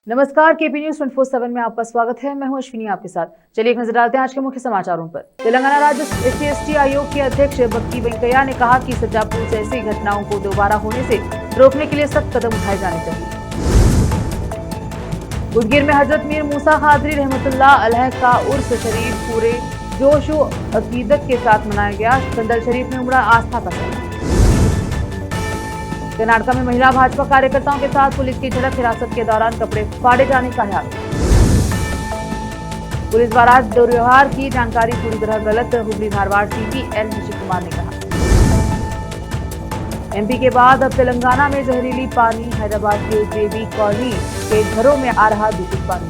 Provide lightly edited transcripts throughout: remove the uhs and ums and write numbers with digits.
नमस्कार, KP news 24/7 में आपका स्वागत है। मैं हूं अश्विनी आपके साथ। चलिए एक नजर डालते हैं आज के मुख्य समाचारों पर। तेलंगाना राज्य SC/ST आयोग के अध्यक्ष बक्की वेंकैया ने कहा कि सज्जापुर जैसी घटनाओं को दोबारा होने से रोकने के लिए सख्त कदम उठाए जाने चाहिए। गुडगिर में हजरत मीर मूसा कादरी रहमतुल्लाह अलैह का उर्स शरीफ पूरे जोश व अकीदत के साथ मनाया गया। संदल शरीफ में उमड़ा आस्था का समय। कर्नाटक में महिला भाजपा कार्यकर्ताओं के साथ पुलिस की झड़प, हिरासत के दौरान कपड़े फाड़े जाने का आरोप। पुलिस द्वारा दुर्व्यवहार की जानकारी पूरी तरह गलत, हुबली धारवाड़ CP N शशि कुमार ने कहा। MP के बाद अब तेलंगाना में जहरीली पानी, हैदराबाद के JB कॉलोनी के घरों में आ रहा दूषित पानी।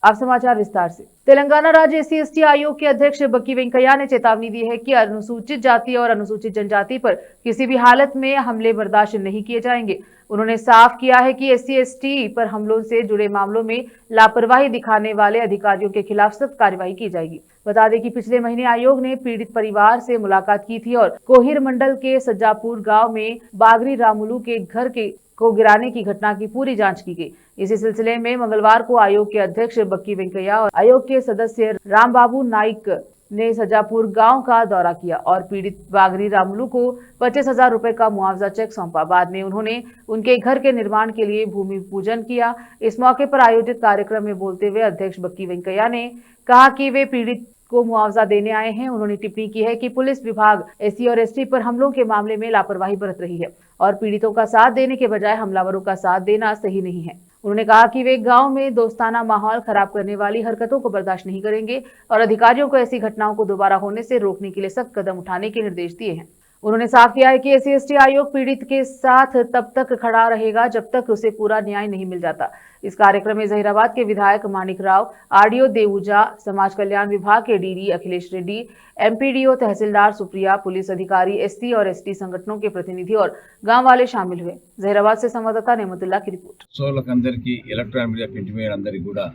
अब समाचार विस्तार से। तेलंगाना राज्य SC/ST आयोग के अध्यक्ष बक्की वेंकैया ने चेतावनी दी है कि अनुसूचित जाति और अनुसूचित जनजाति पर किसी भी हालत में हमले बर्दाश्त नहीं किए जाएंगे। उन्होंने साफ किया है कि SC/ST पर हमलों से जुड़े मामलों में लापरवाही दिखाने वाले अधिकारियों के खिलाफ सख्त कार्रवाई की जाएगी। बता दें कि पिछले महीने आयोग ने पीड़ित परिवार से मुलाकात की थी और कोहिर मंडल के सज्जापुर गाँव में बागरी रामुलू के घर को गिराने की घटना की पूरी जांच की गई। इसी सिलसिले में मंगलवार को आयोग के अध्यक्ष बक्की वेंकैया और आयोग के सदस्य रामबाबू नाइक ने सज्जापुर गांव का दौरा किया और पीड़ित बागरी रामुलू को 25,000 रुपए का मुआवजा चेक सौंपा। बाद में उन्होंने उनके घर के निर्माण के लिए भूमि पूजन किया। इस मौके पर आयोजित कार्यक्रम में बोलते हुए अध्यक्ष बक्की वेंकैया ने कहा कि वे पीड़ित को मुआवजा देने आए हैं। उन्होंने टिप्पणी की है कि पुलिस विभाग SC और ST पर हमलों के मामले में लापरवाही बरत रही है और पीड़ितों का साथ देने के बजाय हमलावरों का साथ देना सही नहीं है। उन्होंने कहा कि वे गांव में दोस्ताना माहौल खराब करने वाली हरकतों को बर्दाश्त नहीं करेंगे और अधिकारियों को ऐसी घटनाओं को दोबारा होने से रोकने के लिए सख्त कदम उठाने के निर्देश दिए हैं। उन्होंने साफ किया है कि SC/ST आयोग पीड़ित के साथ तब तक खड़ा रहेगा जब तक उसे पूरा न्याय नहीं मिल जाता। इस कार्यक्रम में जहीराबाद के विधायक मानिक राव, RDO देवूजा, समाज कल्याण विभाग के DD अखिलेश रेड्डी, MPDO तहसीलदार सुप्रिया, पुलिस अधिकारी, SC और ST संगठनों के प्रतिनिधि और गांव वाले शामिल हुए। जहीराबाद से संवाददाता नेमतुल्ला की रिपोर्ट। సోదరులందరికీ ఎలక్ట్రానిక్ మీడియా ప్రింట్ మీడియా అందరికీ కూడా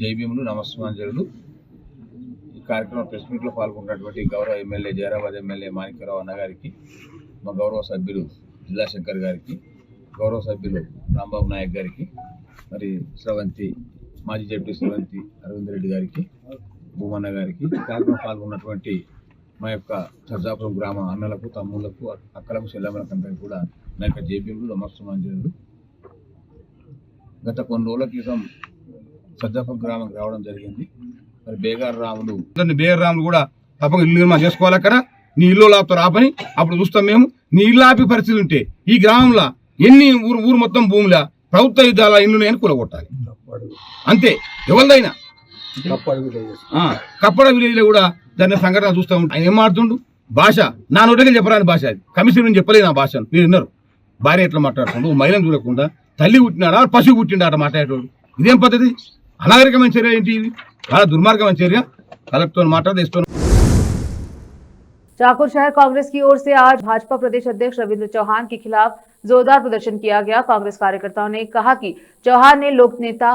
జై భీములు, నమస్కారాలు। ఈ కార్యక్రమం ప్రెస్ మీట్ లో పాల్గొన్నటువంటి గౌరవ ఎమ్మెల్యే జైరాబాద్ ఎమ్మెల్యే మాణిక్యరావు అన్న గారికి, మా గౌరవ సభ్యులు జిల్లా శంకర్ గారికి, గౌరవ సభ్యులు రాంబాబు నాయక్ గారికి, మరి స్రవంతి మాజీ జడ్పీ స్రవంతి అరవింద్ రెడ్డి గారికి, భూమన్న గారికి, కార్యక్రమం పాల్గొన్నటువంటి మా యొక్క సజ్జాపురం గ్రామ అన్నలకు, తమ్ముళ్లకు, అక్కలకు, చెల్లెమ్మలకు అందరికీ కూడా నా యొక్క జై భీములు, నమస్కారాలు। గత కొన్ని రోజుల క్రితం సజ్జాపురం గ్రామంకి రావడం జరిగింది। మరి బేగారు రాములు కూడా తప్పక ఇల్లు నిర్మాణం చేసుకోవాలి అక్కడ, నీ ఇల్లు లాపుతారు ఆపని, అప్పుడు చూస్తాం మేము। నీ ఇల్లు ఆపి పరిస్థితి ఉంటే ఈ గ్రామంలో ఎన్ని ఊరు మొత్తం భూముల ప్రభుత్వ యుద్ధాల ఇల్లు నేను కూలగొట్టాలి అంతే, ఎవరిదైనా। కప్పడ విలేజ్ లో కూడా దాని సంఘటన చూస్తూ ఉంటాం। ఆయన ఏం మాట్లాడుతుండు భాష, నా నోటికి చెప్పరాని భాష, అది కమిషన్ నుంచి చెప్పలేదు ఆ భాషను। మీరు విన్నారు భార్య ఎట్లా మాట్లాడుతుండు, మహిళను చూడకుండా తల్లి పుట్టినాడా పశువు పుట్టిండాట మాట్లాడేటోడు, ఇదేం పద్ధతి? అనాగరికమైన చర్య ఏంటి ఇది? చాలా దుర్మార్గమైన చర్య। కలెక్టర్ మాట్లాడేస్తున్నాం। चाकुर शहर कांग्रेस की ओर से आज भाजपा प्रदेश अध्यक्ष रविंद्र चौहान के खिलाफ जोरदार प्रदर्शन किया गया। कांग्रेस कार्यकर्ताओं ने कहा कि चौहान ने लोक नेता,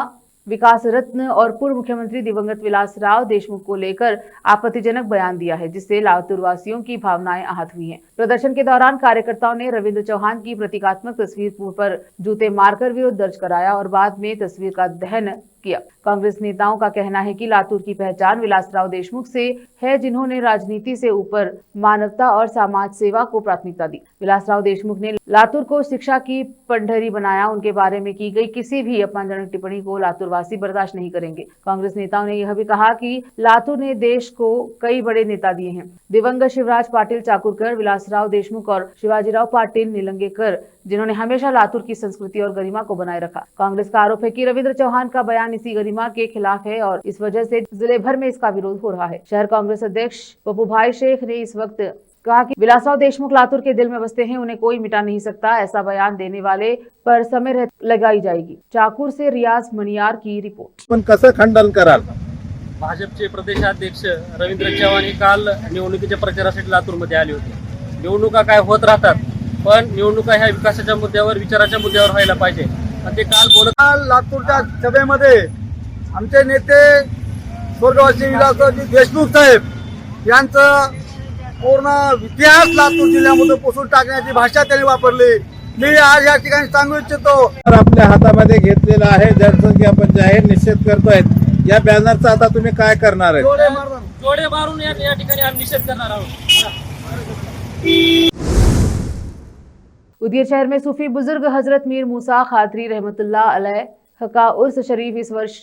विकास रत्न और पूर्व मुख्यमंत्री दिवंगत विलासराव देशमुख को लेकर आपत्तिजनक बयान दिया है, जिससे लातूर वासियों की भावनाएं आहत हुई हैं। प्रदर्शन के दौरान कार्यकर्ताओं ने रविंद्र चौहान की प्रतीकात्मक तस्वीर पर जूते मारकर विरोध दर्ज कराया और बाद में तस्वीर का दहन किया। कांग्रेस नेताओं का कहना है कि लातूर की पहचान विलासराव देशमुख से है, जिन्होंने राजनीति से ऊपर मानवता और समाज सेवा को प्राथमिकता दी। विलासराव देशमुख ने लातूर को शिक्षा की पंडहरी बनाया। उनके बारे में की गई किसी भी अपमानजनक टिप्पणी को लातूर वासी बर्दाश्त नहीं करेंगे। कांग्रेस नेताओं ने यह भी कहा कि लातूर ने देश को कई बड़े नेता दिए हैं। दिवंगत शिवराज पाटिल चाकुरकर, विलासराव देशमुख और शिवाजीराव पाटिल निलंगेकर, जिन्होंने हमेशा लातूर की संस्कृति और गरिमा को बनाए रखा। कांग्रेस का आरोप है कि रविंद्र चौहान का बयान इसी गरिमा के खिलाफ है और इस वजह से जिले भर में इसका विरोध हो रहा है। शहर कांग्रेस अध्यक्ष पप्पू भाई शेख ने इस वक्त कहा कि विलासराव देशमुख लातूर के दिल में बसते हैं, उन्हें कोई मिटा नहीं सकता। ऐसा बयान देने वाले पर समय लगाई जाएगी। चाकूर से रियाज मनियार की रिपोर्ट। पण कसं खंडन कराल? भाजपचे प्रदेशाध्यक्ष रवींद्र चव्हाण हे काल निवडणुकीच्या प्रचारासाठी लातूरमध्ये आले होते। निवडणुका काय होत राहतात, पण निवडणुका ह्या विकासाच्या मुद्द्यावर, विचाराच्या मुद्द्यावर व्हायला पाहिजे। आणि ते काल बोलत लातूरच्या सभेमध्ये आमचे नेते स्वर्गवासी विलासरावजी देशमुख साहेब यांचं पूर्ण इतिहास लातूर जिल्ह्यामध्ये पुसून टाकण्याची भाषा त्यांनी वापरली। मी आज या ठिकाणी सांगू इच्छितो, आपल्या हातामध्ये घेतलेला आहे, ज्याचा की आपण जाहीर निषेध करतोय। या बॅनरचा आता तुम्ही काय करणार आहे? जोडे मारून या ठिकाणी आम्ही निषेध करणार आहोत। उदगीर शहर में सूफी बुजुर्ग हजरत मीर मूसा खादरी रहमतुल्लाह अलैह का उर्स शरीफ इस वर्ष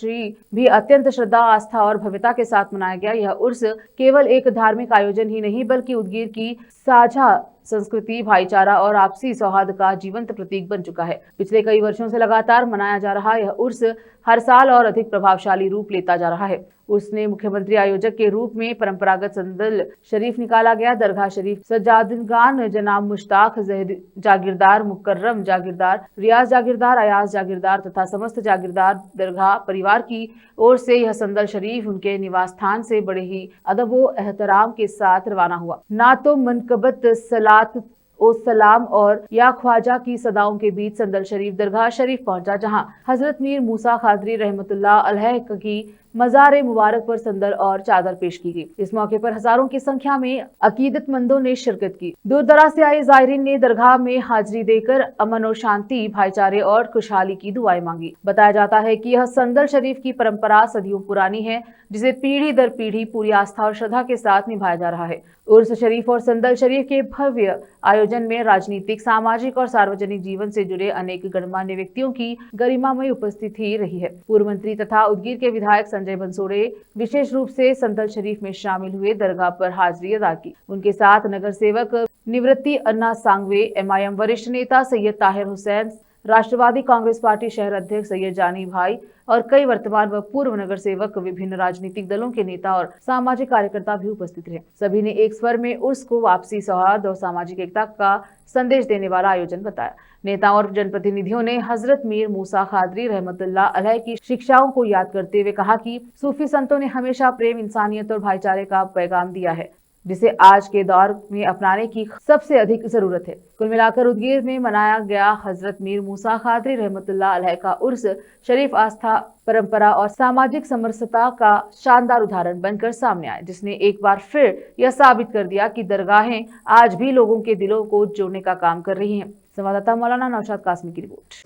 भी अत्यंत श्रद्धा, आस्था और भव्यता के साथ मनाया गया। यह उर्स केवल एक धार्मिक आयोजन ही नहीं बल्कि उदगीर की साझा संस्कृति, भाईचारा और आपसी सौहार्द का जीवंत प्रतीक बन चुका है। पिछले कई वर्षों से लगातार मनाया जा रहा यह उर्स हर साल और अधिक प्रभावशाली रूप लेता जा रहा है। उर्स ने मुख्यमंत्री आयोजक के रूप में परंपरागत संदल शरीफ निकाला गया। दरगाह शरीफ सज्जादगान जनाब मुश्ताक जागीरदार, मुकर्रम जागीरदार, रियाज जागीरदार, अयाज जागीरदार तथा समस्त जागीरदार दरगाह परिवार की ओर से यह संदल शरीफ उनके निवास स्थान से बड़े ही अदब व एहतराम के साथ रवाना हुआ। ना तो मनकबत सलात ओ सलाम और या ख्वाजा की सदाओं के बीच संदल शरीफ दरगाह शरीफ पहुंचा, जहां हजरत मीर मूसा खादरी रहमतुल्लाह अलैह की मज़ार मुबारक पर संदल और चादर पेश की गई। इस मौके पर हजारों की संख्या में अकीदतमंदों ने शिरकत की। दूर दराज से आए जायरीन ने दरगाह में हाजिरी देकर अमन और शांति, भाईचारे और खुशहाली की दुआएं मांगी। बताया जाता है कि यह संदल शरीफ की परंपरा सदियों पुरानी है, जिसे पीढ़ी दर पीढ़ी पूरी आस्था और श्रद्धा के साथ निभाया जा रहा है। उर्स शरीफ और संदल शरीफ के भव्य आयोजन में राजनीतिक, सामाजिक और सार्वजनिक जीवन से जुड़े अनेक गणमान्य व्यक्तियों की गरिमामय उपस्थिति रही है। पूर्व मंत्री तथा उदगीर के विधायक संजय बंसोड़े विशेष रूप से संदल शरीफ में शामिल हुए, दरगाह पर हाजिरी अदा की। उनके साथ नगर सेवक निवृत्ति अन्ना सांगवे, MIM वरिष्ठ नेता सैयद ताहिर हुसैन, राष्ट्रवादी कांग्रेस पार्टी शहर अध्यक्ष सैयद जानी भाई और कई वर्तमान व पूर्व नगर सेवक, विभिन्न राजनीतिक दलों के नेता और सामाजिक कार्यकर्ता भी उपस्थित रहे। सभी ने एक स्वर में उर्स को आपसी सौहार्द और सामाजिक एकता का संदेश देने वाला आयोजन बताया। नेताओं और जनप्रतिनिधियों ने हजरत मीर मूसा खादरी रहमतुल्लाह अलैह की शिक्षाओं को याद करते हुए कहा कि सूफी संतों ने हमेशा प्रेम, इंसानियत और भाईचारे का पैगाम दिया है, जिसे आज के दौर में अपनाने की सबसे अधिक जरूरत है। कुल मिलाकर उदगीर में मनाया गया हजरत मीर मूसा खादरी रहमतुल्लाह अलैह का उर्स शरीफ आस्था, परंपरा और सामाजिक समरसता का शानदार उदाहरण बनकर सामने आया, जिसने एक बार फिर यह साबित कर दिया कि दरगाहें आज भी लोगों के दिलों को जोड़ने का काम कर रही हैं। संवाददाता मौलाना नौशाद कासमी की रिपोर्ट।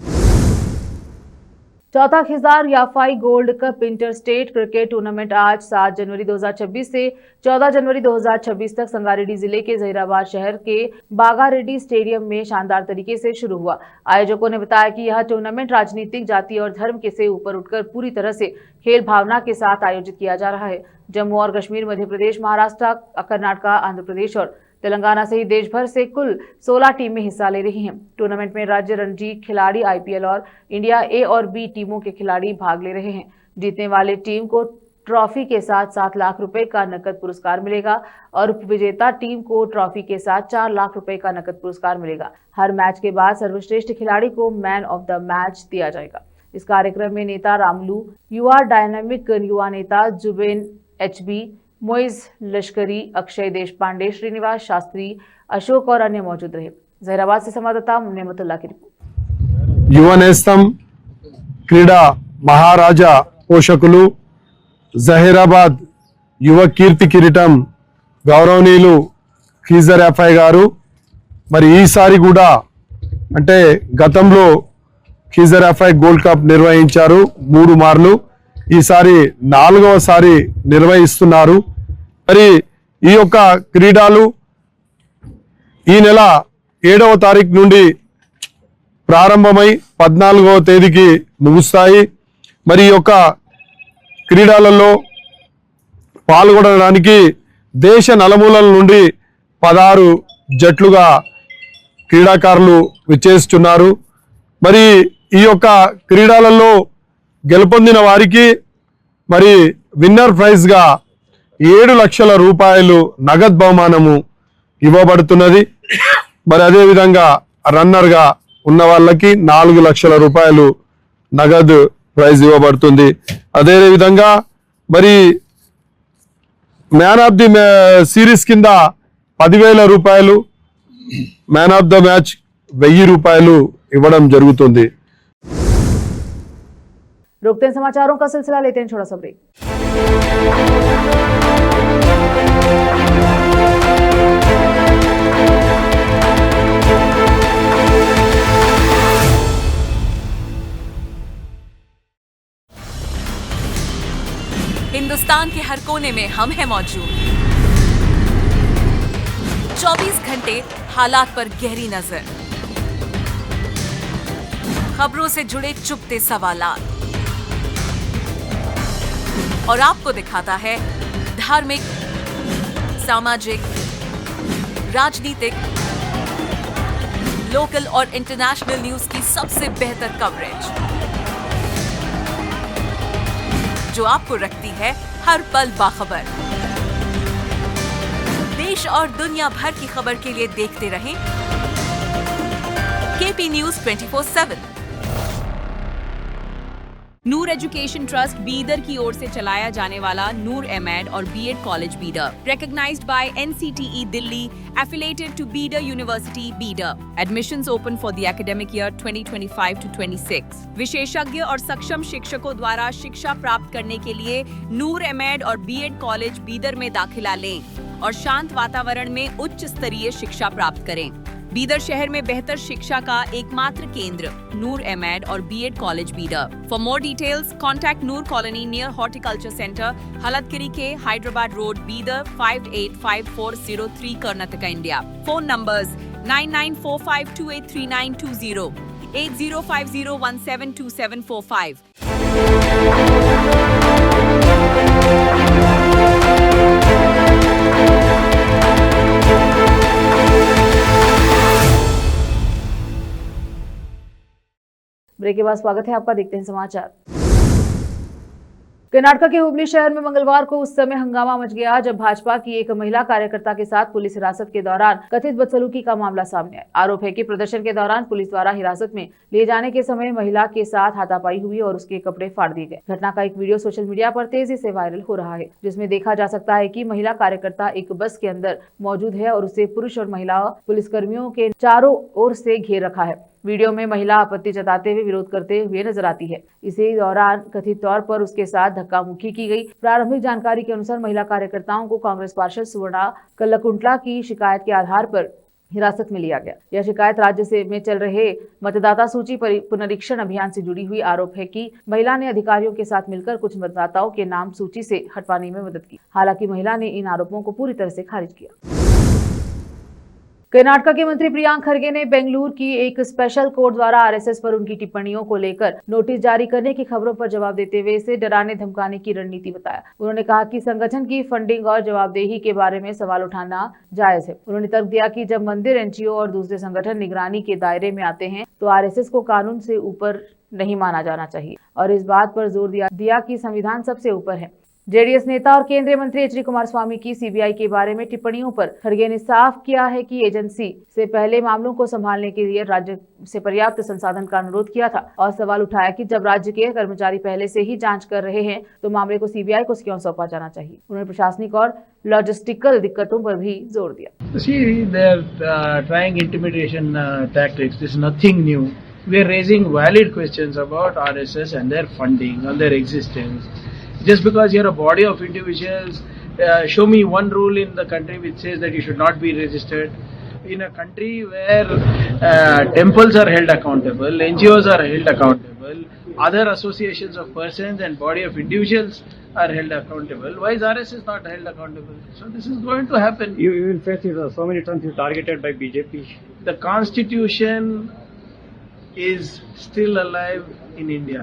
चौथा Khizar Yafai gold cup inter state cricket tournament आज 7 जनवरी 2026 से 14 जनवरी 2026 तक संगारेड्डी जिले के जहीराबाद शहर के बागा रेड्डी स्टेडियम में शानदार तरीके से शुरू हुआ। आयोजकों ने बताया कि यह टूर्नामेंट राजनीतिक, जाति और धर्म के से ऊपर उठकर पूरी तरह से खेल भावना के साथ आयोजित किया जा रहा है। जम्मू और कश्मीर, मध्य प्रदेश, महाराष्ट्र, कर्नाटक, आंध्र प्रदेश और तेलंगाना सहित देश भर से कुल 16 टीमें हिस्सा ले रही हैं। टूर्नामेंट में राज्य रणजी खिलाड़ी, IPL और इंडिया A और B टीमों के खिलाड़ी भाग ले रहे हैं। जीतने वाले टीम को ट्रॉफी के साथ 7 लाख रुपए का नकद पुरस्कार मिलेगा और उपविजेता टीम को ट्रॉफी के साथ 4 लाख रुपए का नकद पुरस्कार मिलेगा। हर मैच के बाद सर्वश्रेष्ठ खिलाड़ी को मैन ऑफ द मैच दिया जाएगा। इस कार्यक्रम में नेता रामलू, युवा डायनामिक युवा नेता जुबेन HB, मोइज लश्करी, अक्षय देशपांडे, श्रीनिवास शास्त्री, अशोक और अन्य मौजूद रहे। जहीराबाद से संवाददाता नेमतुल्लाह की रिपोर्ट। युवा नेस्తం क्रीड़ा महाराजा పోషకులు జహీరాబాద్ యువ కీర్తి కిరీటం గౌరవనీయులు ఖీజర్ యాఫై గారు మరి ఈసారి కూడా అంటే గతంలో ఖీజర్ యాఫై గోల్డ్ కప్ నిర్వహించారు 3 మార్లు, ఈసారి 4వసారి నిర్వహిస్తున్నారు। మరి ఈ యొక్క క్రీడలు ఈ నెల 7వ తారీఖు నుండి ప్రారంభమై 14వ తేదీకి ముగుస్తాయి। మరి ఈ యొక్క క్రీడలలో పాల్గొనడానికి దేశ నలుమూలల నుండి 16 జట్లుగా క్రీడాకారులు విచ్చేస్తున్నారు। మరి ఈ యొక్క క్రీడలలో గెలుపొందిన వారికి మరి విన్నర్ ప్రైజ్ గా 7 లక్షల రూపాయలు నగదు బహుమానము ఇవ్వబడుతున్నది। మరి అదే విధంగా రన్నర్ గా ఉన్న వాళ్ళకి 4 లక్షల రూపాయలు నగదు ప్రైజ్ ఇవ్వబడుతుంది। అదే విధంగా మరి మ్యాన్ ఆఫ్ ది సిరీస్ కింద 10,000 రూపాయలు, మ్యాన్ ఆఫ్ ద మ్యాచ్ 1000 రూపాయలు ఇవ్వడం జరుగుతుంది। रोकते हैं समाचारों का सिलसिला, लेते हैं छोटा सा ब्रेक। कोने में हम हैं मौजूद। 24 घंटे हालात पर गहरी नजर, खबरों से जुड़े चुपते सवालात, और आपको दिखाता है धार्मिक, सामाजिक, राजनीतिक, लोकल और इंटरनेशनल न्यूज की सबसे बेहतर कवरेज, जो आपको रखती है हर पल बाखबर। देश और दुनिया भर की खबर के लिए देखते रहें KP news 24/7। Noor education trust Bidar की ओर से चलाया जाने वाला नूर एमएड और BEd college Bidar, recognized by NCTE Delhi, affiliated to Bidar University, Bidar. Admissions open for the academic year 2025 to 26. विशेषज्ञ और सक्षम शिक्षकों द्वारा शिक्षा प्राप्त करने के लिए नूर एमएड और बीएड कॉलेज बीदर में दाखिला लें और शांत वातावरण में उच्च स्तरीय शिक्षा प्राप्त करें। बीदर शहर में बेहतर शिक्षा का एकमात्र केंद्र नूर एमएड और BEd college Bidar. For more details contact Noor colony near horticulture centre, Halatgiri के Hyderabad road, Bidar 585403 Karnataka, India. Phone numbers 9945283920, 8050172745। Break के बाद स्वागत है आपका, देखते हैं समाचार। कर्नाटक के हुबली शहर में मंगलवार को उस समय हंगामा मच गया जब भाजपा की एक महिला कार्यकर्ता के साथ पुलिस हिरासत के दौरान कथित बदसलूकी का मामला सामने आया। आरोप है कि प्रदर्शन के दौरान पुलिस द्वारा हिरासत में लिए जाने के समय महिला के साथ हाथापाई हुई और उसके कपड़े फाड़ दिए गए। घटना का एक वीडियो सोशल मीडिया पर तेजी से वायरल हो रहा है, जिसमें देखा जा सकता है कि महिला कार्यकर्ता एक बस के अंदर मौजूद है और उसे पुरुष और महिला पुलिसकर्मियों के चारों ओर से घेर रखा है। वीडियो में महिला आपत्ति जताते हुए विरोध करते हुए नजर आती है। इसी दौरान कथित तौर पर उसके साथ धक्का मुक्की की गई। प्रारंभिक जानकारी के अनुसार महिला कार्यकर्ताओं को कांग्रेस पार्षद सुवर्णा कल्लकुंटला की शिकायत के आधार पर हिरासत में लिया गया। यह शिकायत राज्य से में चल रहे मतदाता सूची पुनरीक्षण अभियान से जुड़ी हुई। आरोप है कि महिला ने अधिकारियों के साथ मिलकर कुछ मतदाताओं के नाम सूची से हटवाने में मदद की। हालांकि महिला ने इन आरोपों को पूरी तरह से खारिज किया। कर्नाटक के मंत्री प्रियांक खरगे ने बेंगलुरु की एक स्पेशल कोर्ट द्वारा आरएसएस पर उनकी टिप्पणियों को लेकर नोटिस जारी करने की खबरों पर जवाब देते हुए इसे डराने धमकाने की रणनीति बताया। उन्होंने कहा कि संगठन की फंडिंग और जवाबदेही के बारे में सवाल उठाना जायज है। उन्होंने तर्क दिया कि जब मंदिर, एनजीओ और दूसरे संगठन निगरानी के दायरे में आते हैं तो आरएसएस को कानून से ऊपर नहीं माना जाना चाहिए और इस बात पर जोर दिया कि संविधान सबसे ऊपर है। जेडीएस नेता और केंद्रीय मंत्री एच डी कुमारस्वामी की सीबीआई के बारे में टिप्पणियों पर खरगे ने साफ किया है कि एजेंसी से पहले मामलों को संभालने के लिए राज्य से पर्याप्त संसाधन का अनुरोध किया था और सवाल उठाया कि जब राज्य के कर्मचारी पहले से ही जांच कर रहे हैं तो मामले को सीबीआई को क्यों सौंपा जाना चाहिए। उन्होंने प्रशासनिक और लॉजिस्टिकल दिक्कतों पर भी जोर दिया। See, they're trying intimidation tactics. This is nothing new. We are raising valid questions about RSS and their funding and their existence. Just because you're a body of individuals, show me one rule in the country which says that you should not be registered. In a country where temples are held accountable, NGOs are held accountable, other associations of persons and body of individuals are held accountable, why is RSS not held accountable? So this is going to happen. You will face it so many times you targeted by BJP. The constitution is still alive in India.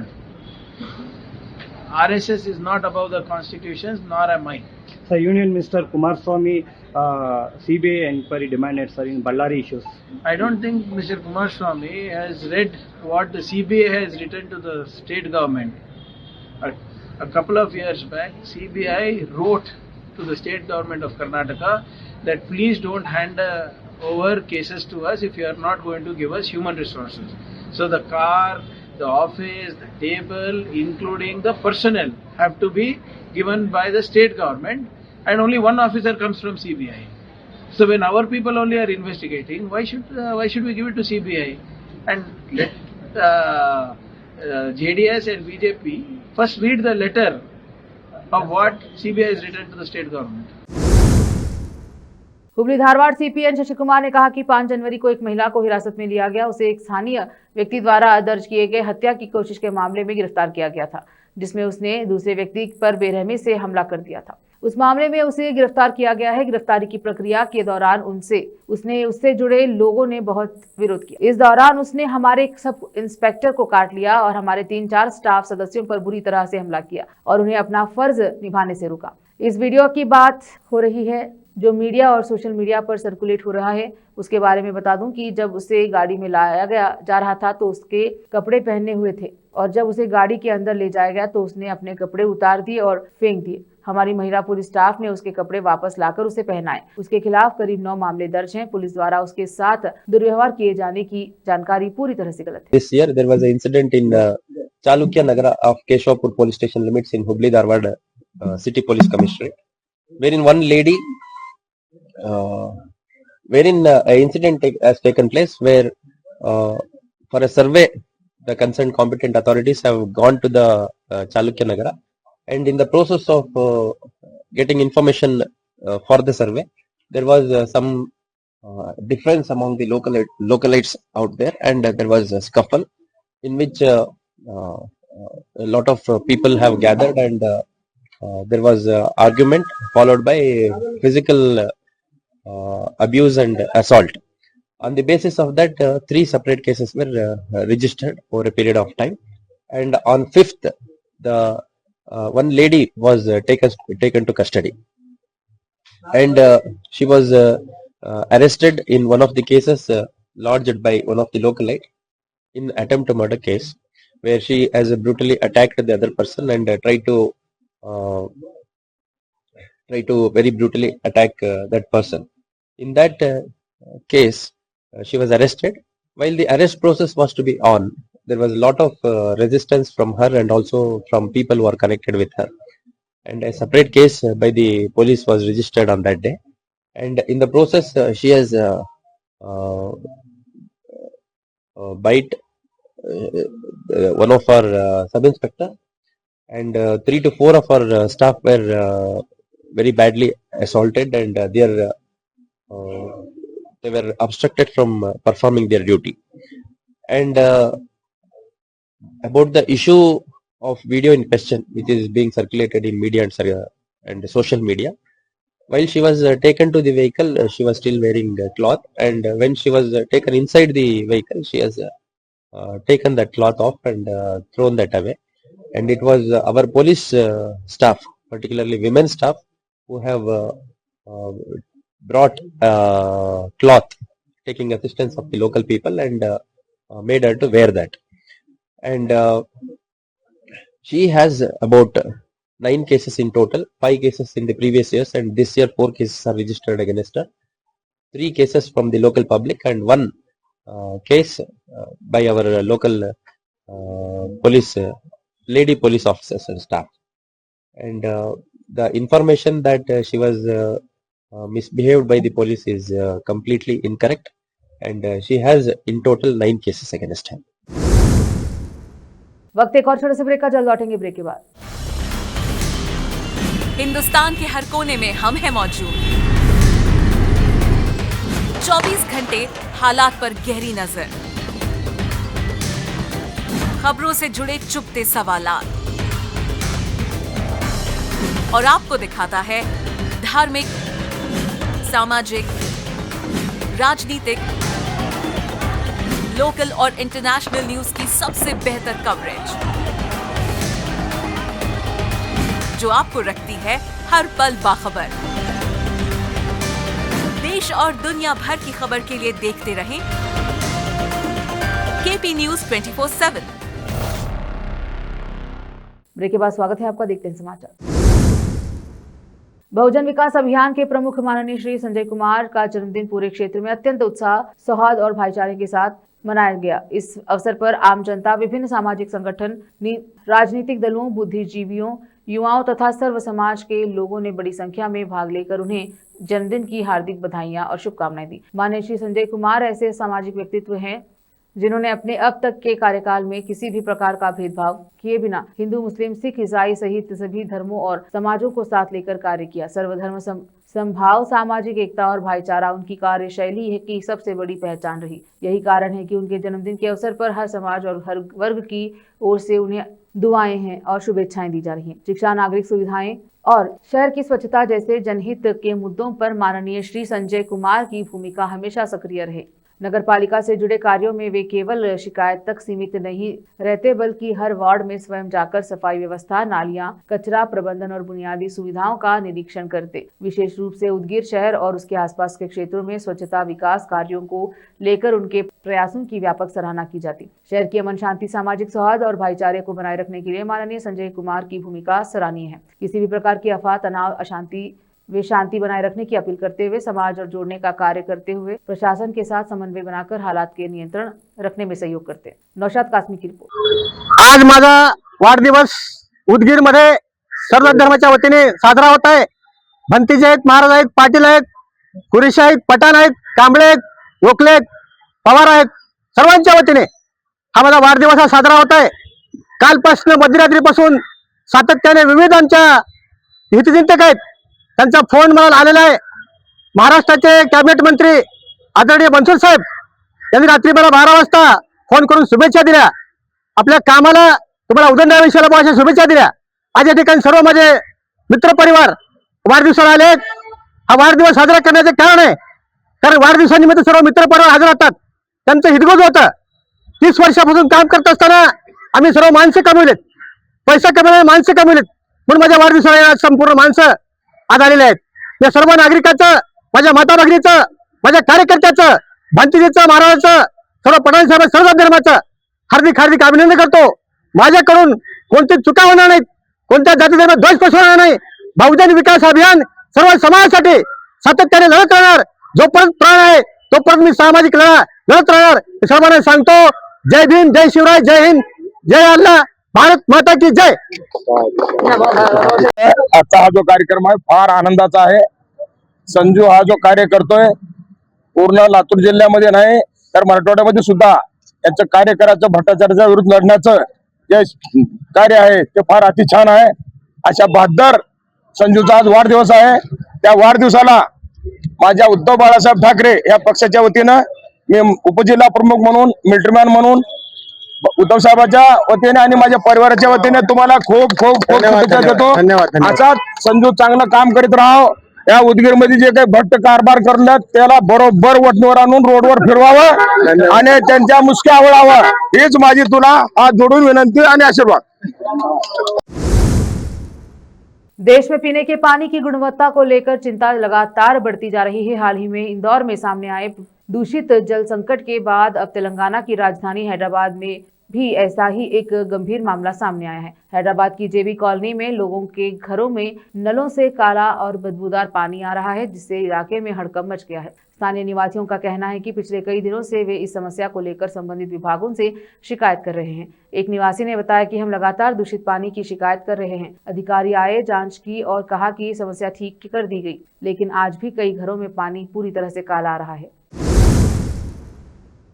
RSS is not above the constitutions, nor am I. Sir, Union Minister Kumaraswamy CBI inquiry demanded, sir, in Ballari issues. I don't think Mr. Kumaraswamy has read what the CBI has written to the state government. A couple of years back, CBI wrote to the state government of Karnataka that please don't hand over cases to us if you are not going to give us human resources. So the car, the office, the table, including the personnel have to be given by the state government, and only one officer comes from CBI. So when our people only are investigating, why should we give it to CBI? And let JDS and BJP first read the letter of what CBI has written to the state government. Hubli Dharwad CPN Shashi Kumar ने कहा कि 5 जनवरी को एक महिला को हिरासत में लिया गया। उसे एक स्थानीय व्यक्ति द्वारा दर्ज किए गए हत्या की कोशिश के मामले में गिरफ्तार किया गया था, जिसमें उसने दूसरे व्यक्ति पर बेरहमी से हमला कर दिया था। उस मामले में उसे गिरफ्तार किया गया है। गिरफ्तारी की प्रक्रिया के दौरान उससे जुड़े लोगों ने बहुत विरोध किया। इस दौरान उसने हमारे सब इंस्पेक्टर को काट लिया और हमारे 3-4 स्टाफ सदस्यों पर बुरी तरह से हमला किया और उन्हें अपना फर्ज निभाने से रोका। इस वीडियो की बात हो रही है जो मीडिया और सोशल मीडिया पर सर्कुलेट हो रहा है। उसके बारे में बता दूं कि जब उसे गाड़ी में लाया जा रहा था तो उसके कपड़े पहने हुए थे और जब उसे गाड़ी के अंदर ले जाया गया तो उसने अपने कपड़े उतार दिए और फेंक दिए। हमारी महिला पुलिस स्टाफ ने उसके कपड़े वापस लाकर उसे पहनाए। उसके खिलाफ करीब 9 मामले दर्ज हैं। पुलिस द्वारा उसके साथ दुर्व्यवहार किए जाने की जानकारी पूरी तरह से गलत है। This year there was an incident in Chalukya Nagara of Keshwapur police station limits in Hubli Dharwad city police commissionerate, wherein one lady, an incident has taken place where for a survey the concerned competent authorities have gone to the Chalukya Nagara, and in the process of getting information for the survey, there was some difference among the localites out there, and there was a scuffle in which a lot of people have gathered, and there was argument followed by physical abuse and assault. On the basis of that, 3 separate cases were registered over a period of time, and on 5th, the one lady was taken to custody, and she was arrested in one of the cases lodged by one of the localite in attempt to murder case, where she has brutally attacked the other person and tried to very brutally attack that person. In that case, she was arrested. While the arrest process was to be on, there was a lot of resistance from her and also from people who are connected with her. And a separate case by the police was registered on that day. And in the process, she has bite one of our sub-inspector, and 3 to 4 of our staff were very badly assaulted, and they were obstructed from performing their duty. And about the issue of video in question, which is being circulated in media and social media, while she was taken to the vehicle, she was still wearing cloth, and when she was taken inside the vehicle, she has taken that cloth off and thrown that away. And it was our police staff, particularly women staff, who have brought cloth, taking assistance of the local people, and made her to wear that. And she has about 9 cases in total, 5 cases in the previous years, and this year 4 cases are registered against her. 3 cases from the local public and 1 case by our local police, lady police officers and staff. And the information that she was misbehaved by the police is completely incorrect, and she has in total 9 cases against her. वक्त एक और छोटे से break का, जल्द लौटेंगे break के बाद। हिंदुस्तान के हर कोने में हम हैं मौजूद। 24 घंटे हालात पर गहरी नजर, खबरों से जुड़े चुपते सवालात, और आपको दिखाता है धार्मिक, सामाजिक, राजनीतिक, लोकल और इंटरनेशनल न्यूज की सबसे बेहतर कवरेज, जो आपको रखती है हर पल बाखबर। देश और दुनिया भर की खबर के लिए देखते रहें केपी न्यूज 24/7। ब्रेक के बाद स्वागत है आपका, देखते हैं समाचार। बहुजन विकास अभियान के प्रमुख माननीय श्री संजय कुमार का जन्मदिन पूरे क्षेत्र में अत्यंत उत्साह, सौहार्द और भाईचारे के साथ मनाया गया। इस अवसर पर आम जनता, विभिन्न सामाजिक संगठन, राजनीतिक दलों, बुद्धिजीवियों, युवाओं तथा सर्व समाज के लोगों ने बड़ी संख्या में भाग लेकर उन्हें जन्मदिन की हार्दिक बधाइयां और शुभकामनाएं दी। माननीय श्री संजय कुमार ऐसे सामाजिक व्यक्तित्व हैं जिन्होंने अपने अब तक के कार्यकाल में किसी भी प्रकार का भेदभाव किए बिना हिंदू, मुस्लिम, सिख, ईसाई सहित सभी धर्मों और समाजों को साथ लेकर कार्य किया। सर्वधर्म संभाव, सामाजिक एकता और भाईचारा उनकी कार्यशैली है की सबसे बड़ी पहचान रही। यही कारण है कि उनके जन्मदिन के अवसर पर हर समाज और हर वर्ग की ओर से उन्हें दुआएं हैं और शुभेच्छाएं दी जा रही हैं। शिक्षा, नागरिक सुविधाएं और शहर की स्वच्छता जैसे जनहित के मुद्दों पर माननीय श्री संजय कुमार की भूमिका हमेशा सक्रिय रहे। नगर पालिका से जुड़े कार्यों में वे केवल शिकायत तक सीमित नहीं रहते, बल्कि हर वार्ड में स्वयं जाकर सफाई व्यवस्था, नालियां, कचरा प्रबंधन और बुनियादी सुविधाओं का निरीक्षण करते। विशेष रूप से उदगीर शहर और उसके आसपास के क्षेत्रों में स्वच्छता विकास कार्यों को लेकर उनके प्रयासों की व्यापक सराहना की जाती। शहर की अमन शांति, सामाजिक सौहार्द और भाईचारे को बनाए रखने के लिए माननीय संजय कुमार की भूमिका सराहनीय है। किसी भी प्रकार की अफवाह, तनाव, अशांति वे शांति बनाए रखने की अपील करते हुए समाज और जोड़ने का कार्य करते हुए प्रशासन के साथ समन्वय बनाकर हालात के नियंत्रण रखने में सहयोग करते हैं। नौशाद कासमी की रिपोर्ट। आज माझा वाढदिवस उदगीर मध्ये सर्व धर्माच्या वतीने साजरा होत आहे। भंतीजी आहेत, महाराज आहेत, पाटील आहेत, कुरेशी आहेत, पठाण आहेत, कांबळे आहेत, गोखले आहेत, पवार आहेत, सर्वांच्या वतीने हा माझा वाढदिवस हा साजरा होत आहे। कालपासून मध्यरात्रीपासून सातत्याने विविध आमच्या हितचिंतक आहेत, त्यांचा फोन मला आलेला आहे। महाराष्ट्राचे कॅबिनेट मंत्री आदरणीय बनसोड साहेब यांनी रात्री मला 12 वाजता फोन करून शुभेच्छा दिल्या। आपल्या कामाला तुम्हाला उदंड विषयाला अशा शुभेच्छा दिल्या। आज या ठिकाणी सर्व माझे मित्र परिवार वाढदिवसाला आले। हा वाढदिवस साजरा करण्याचे कारण आहे कारण वाढदिवसानिमित्त सर्व मित्र परिवार हजर राहतात। त्यांचं हितगुज होतं। 30 वर्षापासून काम करत असताना आम्ही सर्व माणसं कमवलेत, पैसा कमवलेले माणसं कमवलेत, म्हणून माझ्या वाढदिवसाला संपूर्ण माणसं आज आलेले आहेत। या सर्व नागरिकांचं, माझ्या माता भगिनीचं, माझ्या कार्यकर्त्याचं, भंतीजीचं, महाराजांचं, सर्व पठाण साहेब, सर्व धर्माचं हार्दिक हार्दिक अभिनंदन करतो। माझ्याकडून कोणती चुका होणार नाहीत, कोणत्या जाती धर्मात द्वेष पसरणार नाही। बहुजन विकास अभियान सर्व समाजासाठी सातत्याने लढत राहणार। जोपर्यंत प्राण आहे तोपर्यंत मी सामाजिक लढा लढत राहणार। सर्वांना सांगतो, जय भीम, जय शिवराय, जय हिंद, जय अल्लाह, भारत माता की जय। आजचा हा जो कार्यक्रम आहे फार आनंदाचा आहे। संजू हा जो कार्य करतोय पूर्ण लातूर जिल्ह्यामध्ये नाही तर मराठवाड्यामध्ये सुद्धा यांचं कार्य करायचं, भ्रष्टाचाराच्या विरुद्ध लढण्याचं जे कार्य आहे ते फार अति छान आहे। अशा बहादर संजूचा आज वाढदिवस आहे। त्या वाढदिवसाला माझ्या उद्धव बाळासाहेब ठाकरे या पक्षाच्या वतीनं मी उपजिल्हा प्रमुख म्हणून, मिलिटरीमॅन म्हणून उद्धव साहेबांच्या वतीने आणि माझ्या परिवाराच्या वतीने तुम्हाला खूप खूप खूप शुभेच्छा देतो। असाच संजू चांगलं काम करीत राहावं। या उदगीर मध्ये जे काही भट्ट कारभार करल्यात त्याला बरोबर वटणीवर आणून रोडवर फिरवावं आणि त्यांच्या मुसक्या आवळावं, हीच माझी तुला हात जोडून विनंती आणि आशीर्वाद। देश में पीने के पानी की गुणवत्ता को लेकर चिंता लगातार बढ़ती जा रही है। हाल ही में इंदौर में सामने आए दूषित जल संकट के बाद अब तेलंगाना की राजधानी हैदराबाद में भी ऐसा ही एक गंभीर मामला सामने आया है। हैदराबाद की जेबी कॉलोनी में लोगों के घरों में नलों से काला और बदबूदार पानी आ रहा है, जिससे इलाके में हड़कंप मच गया है। स्थानीय निवासियों का कहना है कि पिछले कई दिनों से वे इस समस्या को लेकर संबंधित विभागों से शिकायत कर रहे हैं। एक निवासी ने बताया कि हम लगातार दूषित पानी की शिकायत कर रहे हैं। अधिकारी आए, जांच की और कहा कि समस्या ठीक कर दी गई, लेकिन आज भी कई घरों में पानी पूरी तरह से काला आ रहा है।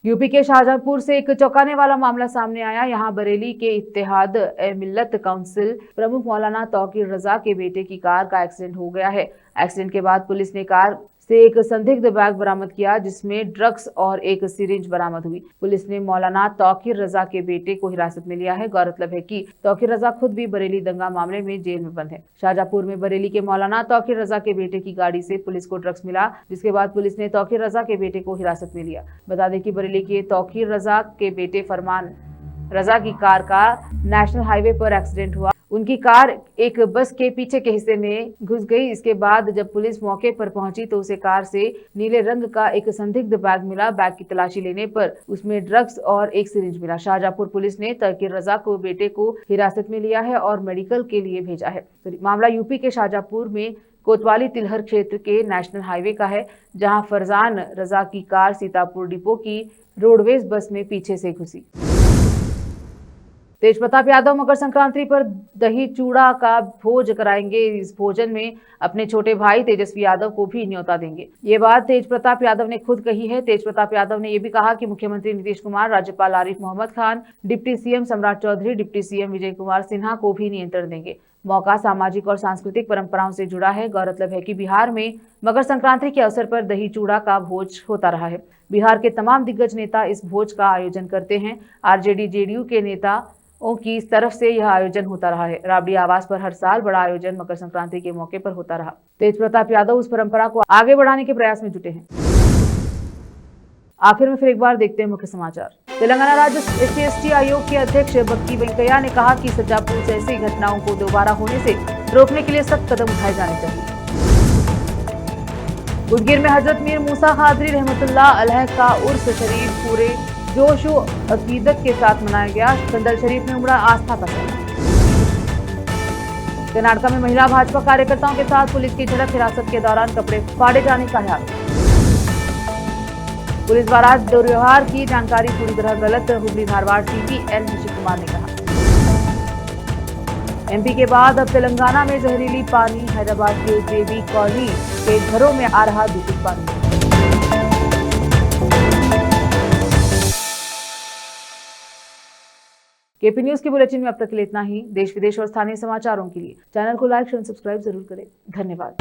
यूपी के शाहजहांपुर से एक चौंकाने वाला मामला सामने आया। यहां बरेली के इत्तेहाद ए मिल्लत काउंसिल प्रमुख मौलाना तौकीर रजा के बेटे की कार का एक्सीडेंट हो गया है। एक्सीडेंट के बाद पुलिस ने कार से एक संदिग्ध बैग बरामद किया, जिसमें ड्रग्स और एक सिरिंज बरामद हुई। पुलिस ने मौलाना तौकीर रजा के बेटे को हिरासत में लिया है। गौरतलब है कि तौकीर रजा खुद भी बरेली दंगा मामले में जेल में बंद है। शाहजहांपुर में बरेली के मौलाना तौकीर रजा के बेटे की गाड़ी से पुलिस को ड्रग्स मिला, जिसके बाद पुलिस ने तौकीर रजा के बेटे को हिरासत में लिया। बता दें कि बरेली के तौकीर रजा के बेटे फरमान रजा की कार का नेशनल हाईवे पर एक्सीडेंट हुआ। उनकी कार एक बस के पीछे के हिस्से में घुस गई। इसके बाद जब पुलिस मौके पर पहुंची तो उसे कार से नीले रंग का एक संदिग्ध बैग मिला। बैग की तलाशी लेने पर उसमें ड्रग्स और एक सिरिंज मिला। शाहजहांपुर पुलिस ने तौकीर रजा को बेटे को हिरासत में लिया है और मेडिकल के लिए भेजा है। मामला यूपी के शाहजहांपुर में कोतवाली तिलहर क्षेत्र के नेशनल हाईवे का है, जहां फरजान रजा की कार सीतापुर डिपो की रोडवेज बस में पीछे से घुसी। तेज प्रताप यादव मकर संक्रांति पर दही चूड़ा का भोज कराएंगे। इस भोजन में अपने छोटे भाई तेजस्वी यादव को भी न्योता देंगे। ये बात तेज प्रताप यादव ने खुद कही है। तेज प्रताप यादव ने यह भी कहा कि मुख्यमंत्री नीतीश कुमार, राज्यपाल आरिफ मोहम्मद खान, डिप्टी सीएम सम्राट चौधरी, डिप्टी सीएम विजय कुमार सिन्हा को भी निमंत्रण देंगे। मौका सामाजिक और सांस्कृतिक परंपराओं से जुड़ा है। गौरतलब है कि बिहार में मकर संक्रांति के अवसर पर दही चूड़ा का भोज होता रहा है। बिहार के तमाम दिग्गज नेता इस भोज का आयोजन करते हैं। आरजेडी जेडीयू के नेताओं की तरफ से यह आयोजन होता रहा है। राबड़ी आवास पर हर साल बड़ा आयोजन मकर संक्रांति के मौके पर होता रहा। तेज प्रताप यादव उस परंपरा को आगे बढ़ाने के प्रयास में जुटे हैं। आखिर में फिर एक बार देखते हैं मुख्य समाचार। तेलंगाना राज्य SC/ST आयोग के अध्यक्ष बक्की वेंकैया ने कहा कि सजापुर जैसी घटनाओं को दोबारा होने से रोकने के लिए सख्त कदम उठाए जाने चाहिए। उदगीर में हजरत मीर मूसा कादरी रहमतुल्लाह अलैह का उर्स शरीफ पूरे जोश व अकीदत के साथ मनाया गया। संदल शरीफ में उमड़ा आस्था का समय। कर्नाटक में महिला भाजपा कार्यकर्ताओं के साथ पुलिस की झड़प, हिरासत के दौरान कपड़े फाड़े जाने का आरोप। पुलिस द्वारा दुर्व्यवहार की जानकारी पूरी तरह गलत, हुबली धारवाड़ CP N शशि कुमार ने कहा। MP के बाद अब तेलंगाना में जहरीली पानी, हैदराबाद के JB कॉलोनी के घरों में आ रहा दूषित पानी। KP न्यूज के बुलेटिन में अब तक के लिए इतना ही। देश विदेश और स्थानीय समाचारों के लिए चैनल को लाइक और सब्सक्राइब जरूर करें। धन्यवाद।